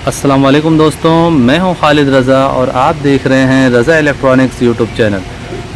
अस्सलाम वालेकुम दोस्तों, मैं हूं खालिद रज़ा और आप देख रहे हैं रज़ा इलेक्ट्रॉनिक्स यूट्यूब चैनल।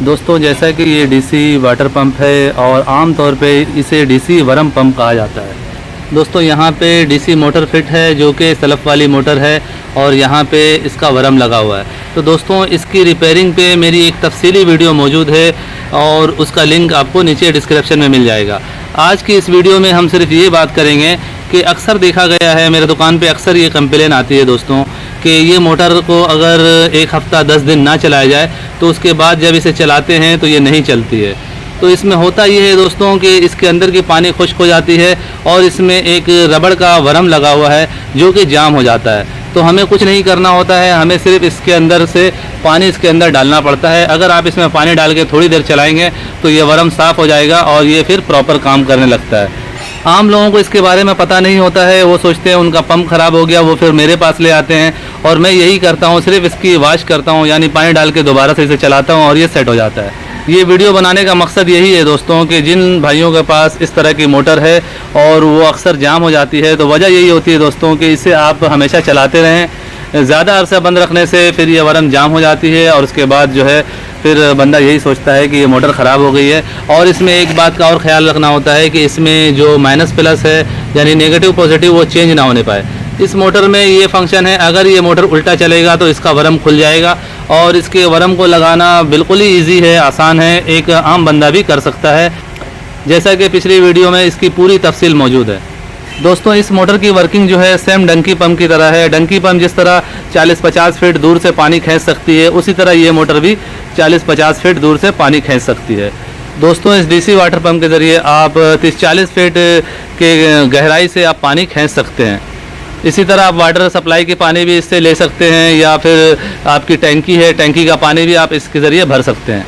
दोस्तों, जैसा कि ये डीसी वाटर पंप है और आम तौर पे इसे डीसी वरम पंप कहा जाता है। दोस्तों, यहाँ पे डीसी मोटर फिट है जो कि सलफ वाली मोटर है और यहाँ पे इसका वरम लगा हुआ है। तो दोस्तों, इसकी रिपेयरिंग पे मेरी एक तफसीली वीडियो मौजूद है और उसका लिंक आपको नीचे डिस्क्रिप्शन में मिल जाएगा। आज की इस वीडियो में हम सिर्फ ये बात करेंगे कि अक्सर देखा गया है, मेरे दुकान पे अक्सर ये कंप्लेन आती है दोस्तों कि ये मोटर को अगर एक हफ़्ता 10 दिन ना चलाया जाए तो उसके बाद जब इसे चलाते हैं तो ये नहीं चलती है। तो इसमें होता ये है दोस्तों कि इसके अंदर की पानी खुश्क हो जाती है और इसमें एक रबड़ का वरम लगा हुआ है जो कि जाम हो जाता है। तो हमें कुछ नहीं करना होता है, हमें सिर्फ इसके अंदर से पानी इसके अंदर डालना पड़ता है। अगर आप इसमें पानी डाल के थोड़ी देर चलाएंगे तो ये वरम साफ़ हो जाएगा और ये फिर प्रॉपर काम करने लगता है। आम लोगों को इसके बारे में पता नहीं होता है, वो सोचते हैं उनका पंप ख़राब हो गया, वो फिर मेरे पास ले आते हैं और मैं यही करता हूँ, सिर्फ इसकी वॉश करता हूँ, यानी पानी डाल के दोबारा से इसे चलाता हूँ और ये सेट हो जाता है। ये वीडियो बनाने का मकसद यही है दोस्तों कि जिन भाइयों के पास इस तरह की मोटर है और वो अक्सर जाम हो जाती है, तो वजह यही होती है दोस्तों कि इसे आप हमेशा चलाते रहें। ज़्यादा अरसा बंद रखने से फिर ये वरम जाम हो जाती है और उसके बाद जो है फिर बंदा यही सोचता है कि ये मोटर ख़राब हो गई है। और इसमें एक बात का और ख्याल रखना होता है कि इसमें जो माइनस प्लस है यानी नेगेटिव पॉजिटिव वो चेंज ना होने पाए। इस मोटर में ये फंक्शन है, अगर ये मोटर उल्टा चलेगा तो इसका वरम खुल जाएगा और इसके वरम को लगाना बिल्कुल ही ईजी है, आसान है, एक आम बंदा भी कर सकता है। जैसा कि पिछली वीडियो में इसकी पूरी तफसील मौजूद है। दोस्तों, इस मोटर की वर्किंग जो है सेम डंकी पंप की तरह है। डंकी पंप जिस तरह 40-50 फीट दूर से पानी खींच सकती है, उसी तरह ये मोटर भी 40-50 फीट दूर से पानी खींच सकती है। दोस्तों, इस डीसी वाटर पंप के ज़रिए आप 30-40 फीट के गहराई से आप पानी खींच सकते हैं। इसी तरह आप वाटर सप्लाई की पानी भी इससे ले सकते हैं या फिर आपकी टैंकी है, टैंकी का पानी भी आप इसके ज़रिए भर सकते हैं।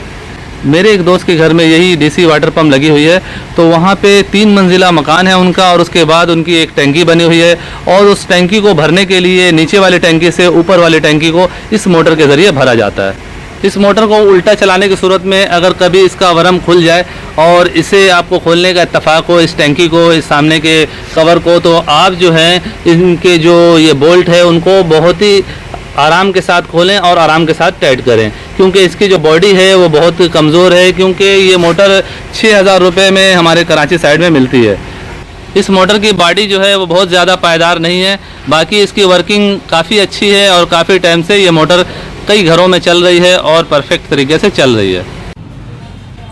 मेरे एक दोस्त के घर में यही डीसी वाटर पंप लगी हुई है, तो वहाँ पे 3 मंजिला मकान है उनका और उसके बाद उनकी एक टैंकी बनी हुई है और उस टैंकी को भरने के लिए नीचे वाली टैंकी से ऊपर वाली टैंकी को इस मोटर के ज़रिए भरा जाता है। इस मोटर को उल्टा चलाने की सूरत में अगर कभी इसका वरम खुल जाए और इसे आपको खोलने का इत्तेफाक हो, इस टैंकी को, इस सामने के कवर को, तो आप जो हैं इनके जो ये बोल्ट है उनको बहुत ही आराम के साथ खोलें और आराम के साथ टाइट करें, क्योंकि इसकी जो बॉडी है वो बहुत कमज़ोर है, क्योंकि ये मोटर 6000 रुपये में हमारे कराची साइड में मिलती है। इस मोटर की बॉडी जो है वो बहुत ज़्यादा पायदार नहीं है, बाकी इसकी वर्किंग काफ़ी अच्छी है और काफ़ी टाइम से ये मोटर कई घरों में चल रही है और परफेक्ट तरीके से चल रही है।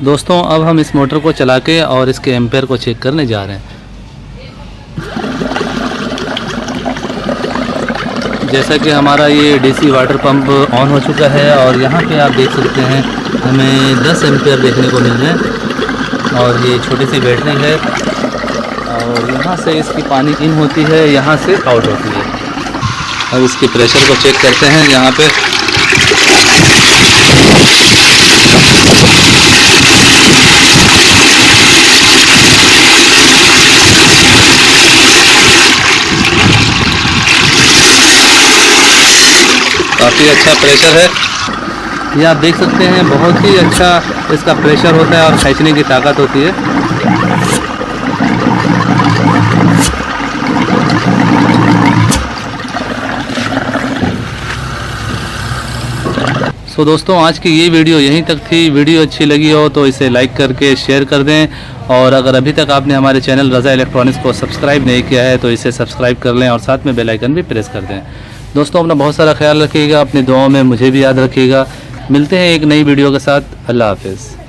दोस्तों, अब हम इस मोटर को चला के और इसके एम्पेयर को चेक करने जा रहे हैं। जैसा कि हमारा ये डीसी वाटर पंप ऑन हो चुका है और यहाँ पे आप देख सकते हैं हमें 10 एम्पेयर देखने को मिल रहे हैं और ये छोटी सी बैटरी है और यहाँ से इसकी पानी इन होती है, यहाँ से आउट होती है। अब इसके प्रेशर को चेक करते हैं। यहाँ पे काफ़ी अच्छा प्रेशर है, ये आप देख सकते हैं, बहुत ही अच्छा इसका प्रेशर होता है और खींचने की ताकत होती है। सो दोस्तों, आज की ये वीडियो यहीं तक थी। वीडियो अच्छी लगी हो तो इसे लाइक करके शेयर कर दें और अगर अभी तक आपने हमारे चैनल रज़ा इलेक्ट्रॉनिक्स को सब्सक्राइब नहीं किया है तो इसे सब्सक्राइब कर लें और साथ में बेल आइकन भी प्रेस कर दें। दोस्तों, अपना बहुत सारा ख्याल रखिएगा, अपनी दुआओं में मुझे भी याद रखिएगा। मिलते हैं एक नई वीडियो के साथ। अल्लाह हाफ़िज़।